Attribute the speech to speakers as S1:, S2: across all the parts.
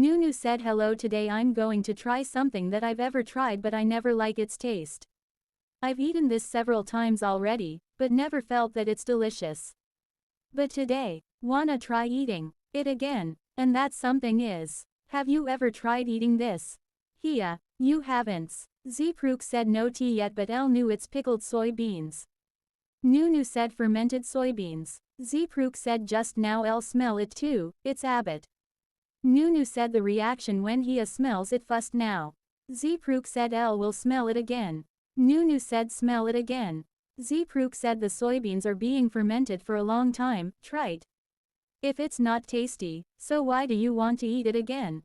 S1: Nunew said hello, today I'm going to try something that I've ever tried but I never like its taste. I've eaten this several times already, but never felt that it's delicious. But today, wanna try eating it again, and that something is. Have you ever tried eating this? Yeah, you haven't. Zee Pruk said no tea yet but Elle knew it's pickled soybeans. Nunew said fermented soybeans. Zee Pruk said just now Elle smell it too, it's Abbott. Nunew said the reaction when he smells it first now. Zee Pruk said Elle will smell it again. Nunew said smell it again. Zee Pruk said the soybeans are being fermented for a long time, trite. If it's not tasty, so why do you want to eat it again?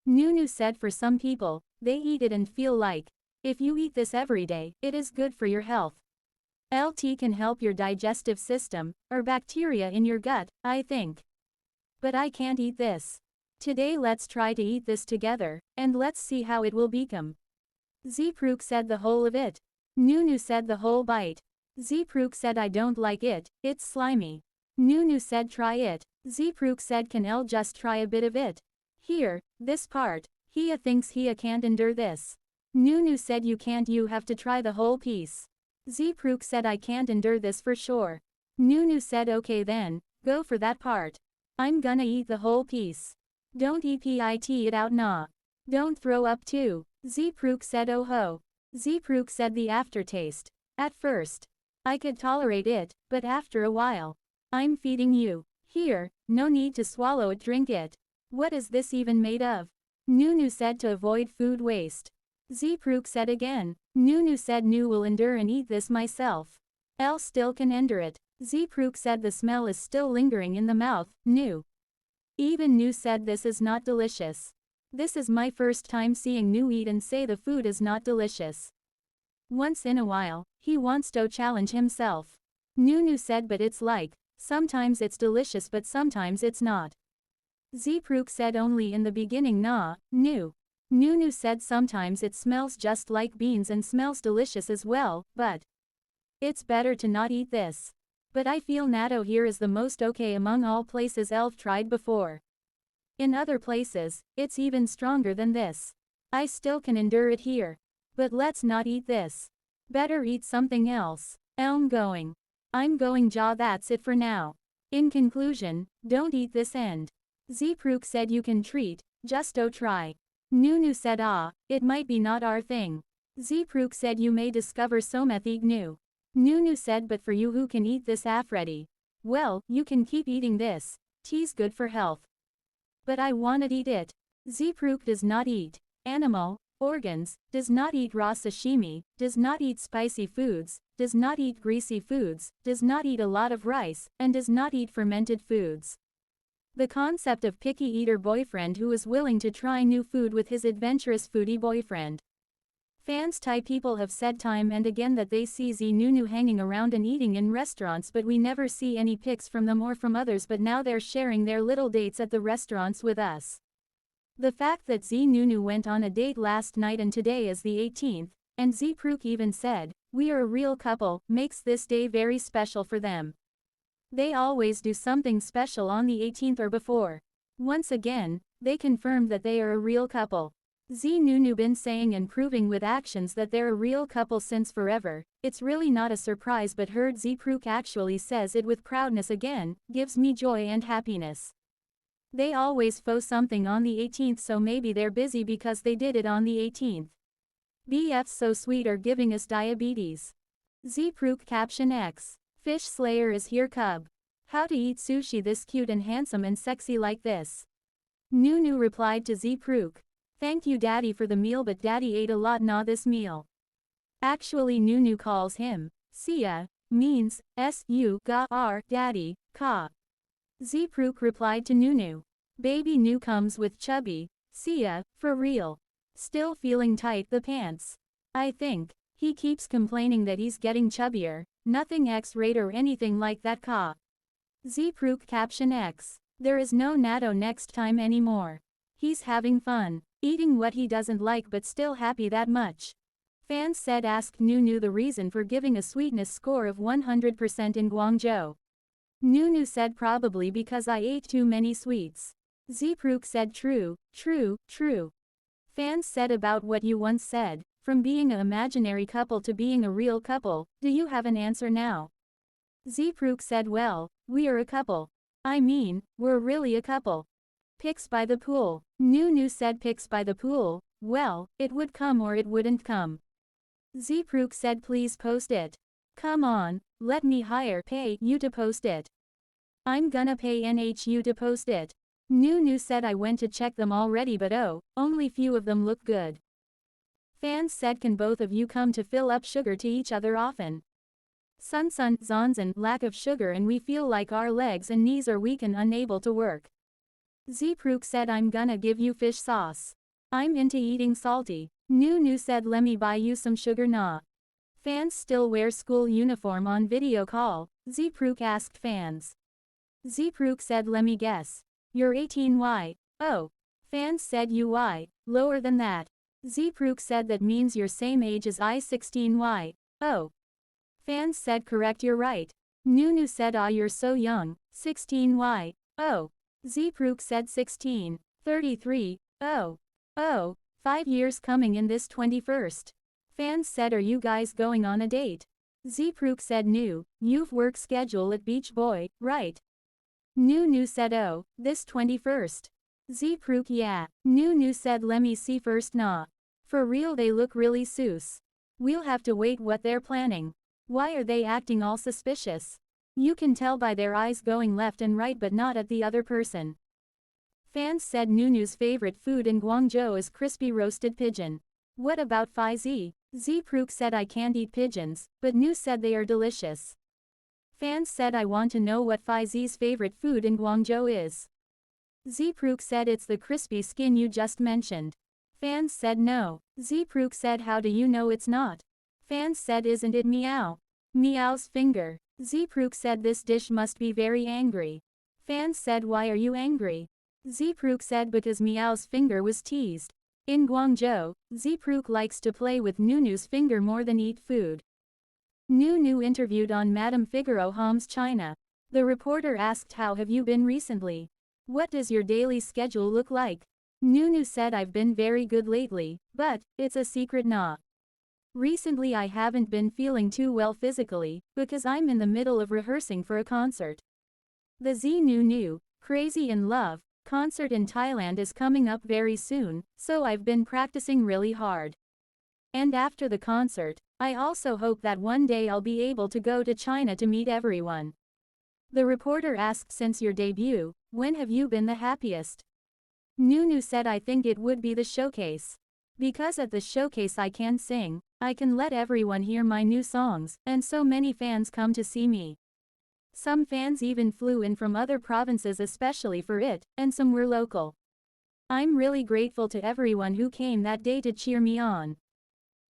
S1: Nunew said for some people, they eat it and feel like, if you eat this every day, it is good for your health. LT can help your digestive system, or bacteria in your gut, I think. But I can't eat this. Today let's try to eat this together, and let's see how it will become. Zee Pruk said the whole of it. Nunew said the whole bite. Zee Pruk said I don't like it, it's slimy. Nunew said try it. Zee Pruk said can Elle just try a bit of it? Here, this part, Hia thinks Hia can't endure this. Nunew said you can't, you have to try the whole piece. Zee Pruk said I can't endure this for sure. Nunew said okay then, go for that part. I'm gonna eat the whole piece. Don't eat it out nah. Don't throw up too. Zee Pruk said oh ho. Zee Pruk said the aftertaste. At first, I could tolerate it, but after a while, I'm feeding you. Here, no need to swallow it, drink it. What is this even made of? Nunew said to avoid food waste. Zee Pruk said again. Nunew said New will endure and eat this myself. Elle still can endure it. Zee Pruk said the smell is still lingering in the mouth, New. Even New said this is not delicious. This is my first time seeing New eat and say the food is not delicious. Once in a while, he wants to challenge himself. Nunew said but it's like, sometimes it's delicious but sometimes it's not. Zee Pruk said only in the beginning nah, New. Nunew said sometimes it smells just like beans and smells delicious as well, but it's better to not eat this. But I feel natto here is the most okay among all places I've tried before. In other places, it's even stronger than this. I still can endure it here. But let's not eat this. Better eat something else. I'm going, jaw, that's it for now. In conclusion, don't eat this end. Zee Pruk said you can treat, just try. Nunew said it might be not our thing. Zee Pruk said you may discover something new. Nunew said but for you who can eat this already, well, you can keep eating this, tea's good for health. But I wanna eat it. Zee Pruk does not eat animal organs, does not eat raw sashimi, does not eat spicy foods, does not eat greasy foods, does not eat a lot of rice, and does not eat fermented foods. The concept of picky eater boyfriend who is willing to try new food with his adventurous foodie boyfriend. Fans Thai people have said time and again that they see ZeeNunew hanging around and eating in restaurants but we never see any pics from them or from others, but now they're sharing their little dates at the restaurants with us. The fact that ZeeNunew went on a date last night and today is the 18th, and Zee Pruk even said, "We are a real couple," makes this day very special for them. They always do something special on the 18th or before. Once again, they confirmed that they are a real couple. ZeeNunew been saying and proving with actions that they're a real couple since forever. It's really not a surprise, but heard Zee Pruk actually says it with proudness again, gives me joy and happiness. They always post something on the 18th, so maybe they're busy because they did it on the 18th. BF's so sweet are giving us diabetes. Zee Pruk caption X. Fish Slayer is here cub. How to eat sushi this cute and handsome and sexy like this. Nunew replied to Zee Pruk. Thank you daddy for the meal, but daddy ate a lot nah this meal. Actually Nunew calls him Sia, means S-U-G-R daddy, ka. Zee Pruk replied to Nunew. Baby New comes with chubby, Sia, for real. Still feeling tight the pants. I think, he keeps complaining that he's getting chubbier, nothing X-rate or anything like that ka. Zee Pruk caption X. There is no natto next time anymore. He's having fun. Eating what he doesn't like but still happy that much. Fans said asked Nunew the reason for giving a sweetness score of 100% in Guangzhou. Nunew said probably because I ate too many sweets. Zee Pruk said true, true, true. Fans said about what you once said, from being an imaginary couple to being a real couple, do you have an answer now? Zee Pruk said well, we are a couple. I mean, we're really a couple. Pics by the pool. Noo-Noo said pics by the pool, well, it would come or it wouldn't come. Zee Pruk said please post it. Come on, let me pay you to post it. I'm gonna pay you to post it. Noo-Noo said I went to check them already but oh, only few of them look good. Fans said can both of you come to fill up sugar to each other often? Zonzan lack of sugar and we feel like our legs and knees are weak and unable to work. Zee Pruk said I'm gonna give you fish sauce. I'm into eating salty. Noo-Noo said lemme buy you some sugar nah. Fans still wear school uniform on video call, Zee Pruk asked fans. Zee Pruk said lemme guess. You're 18 why? Oh. Fans said you why, lower than that. Zee Pruk said that means you're same age as I 16 why? Oh. Fans said correct you're right. Noo-Noo said ah you're so young, 16 why? Oh. Zee Pruk said 16, 33, oh. Oh, 5 years coming in this 21st. Fans said are you guys going on a date? Zee Pruk said no, you've work schedule at Beach Boy, right? Noo-Noo said oh, this 21st. Zee Pruk yeah. Noo-Noo said lemme see first nah. For real they look really sus. We'll have to wait what they're planning. Why are they acting all suspicious? You can tell by their eyes going left and right but not at the other person. Fans said Noo-Noo's favorite food in Guangzhou is crispy roasted pigeon. What about Zee? Zee Pruk said I can't eat pigeons, but Noo said they are delicious. Fans said I want to know what Zee's favorite food in Guangzhou is. Zee Pruk said it's the crispy skin you just mentioned. Fans said no. Zee Pruk said how do you know it's not? Fans said isn't it meow? Meow's finger. Zee Pruk said this dish must be very angry. Fans said why are you angry? Zee Pruk said because Meow's finger was teased. In Guangzhou, Zee Pruk likes to play with Noo-Noo's finger more than eat food. Noo-Noo interviewed on Madame Figaro Hom's China. The reporter asked how have you been recently? What does your daily schedule look like? Noo-Noo said I've been very good lately, but it's a secret nah. Recently I haven't been feeling too well physically, because I'm in the middle of rehearsing for a concert. The ZeeNunew, Crazy in Love, concert in Thailand is coming up very soon, so I've been practicing really hard. And after the concert, I also hope that one day I'll be able to go to China to meet everyone. The reporter asked since your debut, when have you been the happiest? Noo-Noo said I think it would be the showcase. Because at the showcase I can sing, I can let everyone hear my new songs, and so many fans come to see me. Some fans even flew in from other provinces especially for it, and some were local. I'm really grateful to everyone who came that day to cheer me on.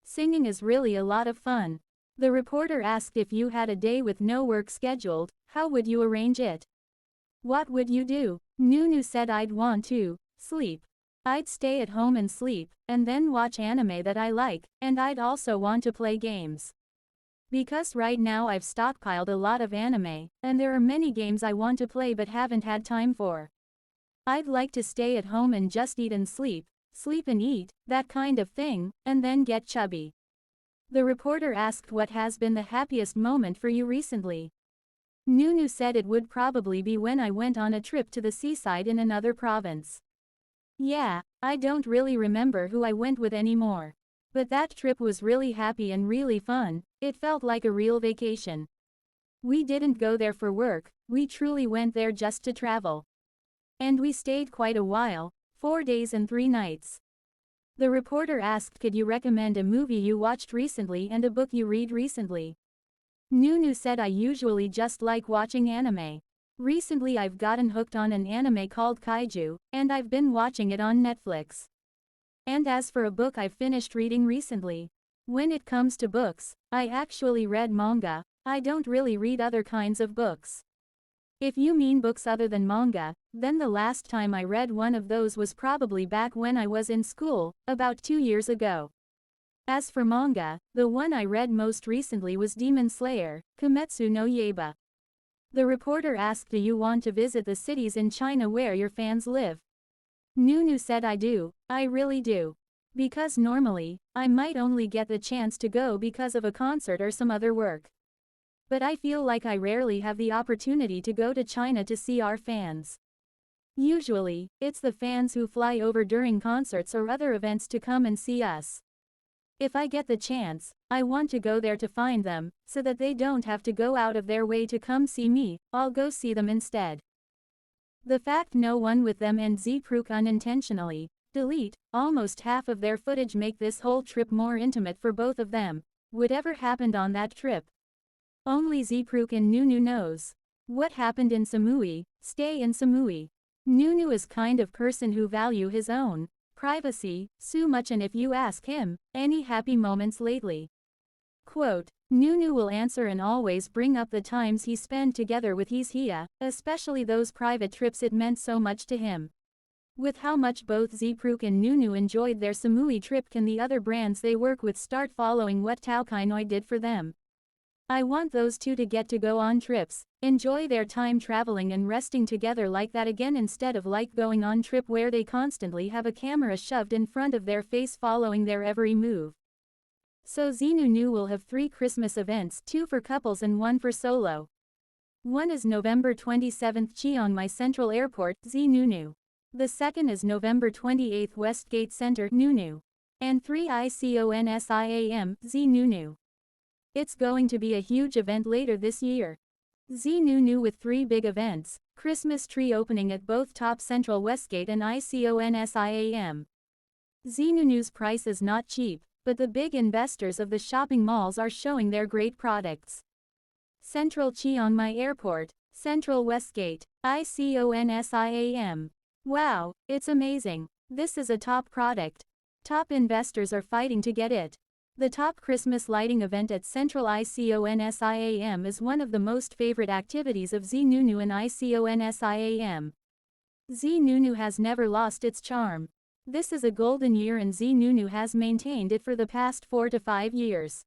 S1: Singing is really a lot of fun. The reporter asked if you had a day with no work scheduled, how would you arrange it? What would you do? Noo-Noo said I'd want to sleep. I'd stay at home and sleep, and then watch anime that I like, and I'd also want to play games. Because right now I've stockpiled a lot of anime, and there are many games I want to play but haven't had time for. I'd like to stay at home and just eat and sleep and eat, that kind of thing, and then get chubby. The reporter asked what has been the happiest moment for you recently. Noo-Noo said it would probably be when I went on a trip to the seaside in another province. Yeah, I don't really remember who I went with anymore. But that trip was really happy and really fun, it felt like a real vacation. We didn't go there for work, we truly went there just to travel. And we stayed quite a while, 4 days and 3 nights. The reporter asked could you recommend a movie you watched recently and a book you read recently. Noo-Noo said I usually just like watching anime. Recently I've gotten hooked on an anime called Kaiju, and I've been watching it on Netflix. And as for a book I've finished reading recently. When it comes to books, I actually read manga, I don't really read other kinds of books. If you mean books other than manga, then the last time I read one of those was probably back when I was in school, about 2 years ago. As for manga, the one I read most recently was Demon Slayer, Kimetsu no Yaiba. The reporter asked do you want to visit the cities in China where your fans live? Nunew said I do, I really do. Because normally, I might only get the chance to go because of a concert or some other work. But I feel like I rarely have the opportunity to go to China to see our fans. Usually, it's the fans who fly over during concerts or other events to come and see us. If I get the chance, I want to go there to find them, so that they don't have to go out of their way to come see me, I'll go see them instead. The fact no one with them and Zee Pruk unintentionally delete almost half of their footage make this whole trip more intimate for both of them. Whatever happened on that trip? Only Zee Pruk and Nunew knows. What happened in Samui, stay in Samui. Nunew is kind of person who value his own privacy so much, and if you ask him, any happy moments lately? Quote, Nunew will answer and always bring up the times he spent together with his Hia, especially those private trips it meant so much to him. With how much both Zee Pruk and Nunew enjoyed their Samui trip, can the other brands they work with start following what Tao Kainoi did for them? I want those two to get to go on trips, enjoy their time traveling and resting together like that again, instead of like going on trip where they constantly have a camera shoved in front of their face following their every move. So ZeeNunew will have 3 Christmas events, 2 for couples and 1 for solo. One is November 27th Chiang Mai Central Airport, ZeeNunew. The second is November 28th Westgate Center, Nunew. And 3 ICONSIAM, ZeeNunew. It's going to be a huge event later this year. ZeeNunew with 3 big events, Christmas tree opening at both Top Central Westgate and ICONSIAM. ZeeNunew's price is not cheap, but the big investors of the shopping malls are showing their great products. Central Chiang Mai Airport, Central Westgate, ICONSIAM. Wow, it's amazing. This is a top product. Top investors are fighting to get it. The top Christmas lighting event at Central ICONSIAM is one of the most favorite activities of ZeeNunew and ICONSIAM. ZeeNunew has never lost its charm. This is a golden year and ZeeNunew has maintained it for the past 4 to 5 years.